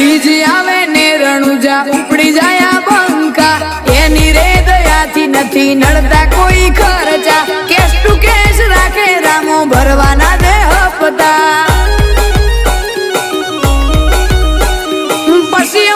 બીજી આવે ને રણુજા ઉપડી જાય બંકા એની રે દયાથી નથી નડતા કોઈ ખર્ચા કેશ ટુ કેશ રાખે રામો ભરવાના દે હપ્તા પછી